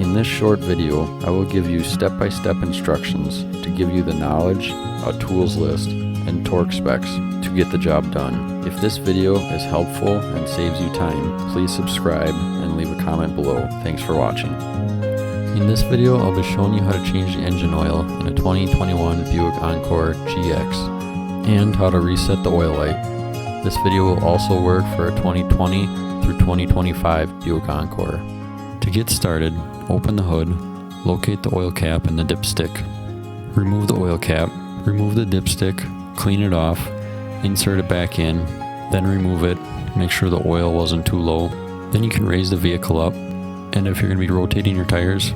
In this short video, I will give you step-by-step instructions to give you the knowledge, a tools list, and torque specs to get the job done. If this video is helpful and saves you time, please subscribe and leave a comment below. Thanks for watching. In this video, I'll be showing you how to change the engine oil in a 2021 Buick Encore GX and how to reset the oil light. This video will also work for a 2020 through 2025 Buick Encore. To get started, open the hood, locate the oil cap and the dipstick. Remove the oil cap, remove the dipstick, clean it off, insert it back in, then remove it, make sure the oil wasn't too low. Then you can raise the vehicle up, and if you're going to be rotating your tires,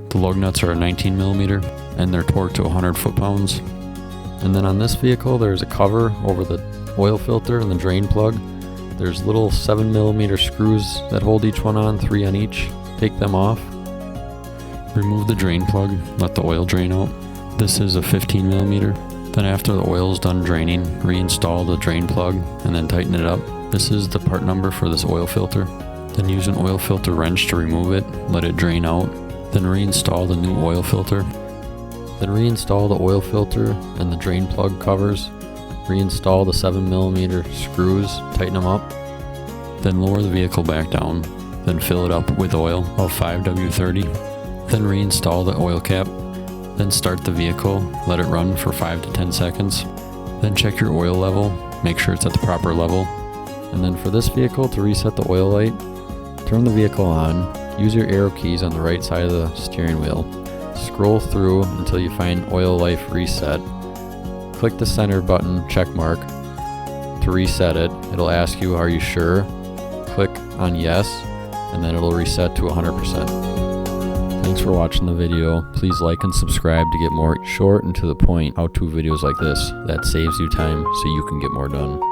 the lug nuts are a 19mm and they're torqued to 100 foot-pounds. And then on this vehicle there's a cover over the oil filter and the drain plug. There's little 7mm screws that hold each one on, 3 on each. Take them off. Remove the drain plug, let the oil drain out. This is a 15mm. Then after the oil is done draining, reinstall the drain plug and then tighten it up. This is the part number for this oil filter. Then use an oil filter wrench to remove it, let it drain out. Then reinstall the new oil filter. Then reinstall the oil filter and the drain plug covers. Reinstall the 7mm screws, tighten them up. Then lower the vehicle back down. Then fill it up with oil of 5W30. Then reinstall the oil cap. Then start the vehicle, let it run for 5 to 10 seconds. Then check your oil level, make sure it's at the proper level. And then for this vehicle, to reset the oil light, turn the vehicle on, use your arrow keys on the right side of the steering wheel. Scroll through until you find oil life reset. Click the center button check mark to reset it. It'll ask you, are you sure? Click on yes, and then it'll reset to 100%. Thanks for watching the video. Please like and subscribe to get more short and to the point how-to videos like this that saves you time so you can get more done.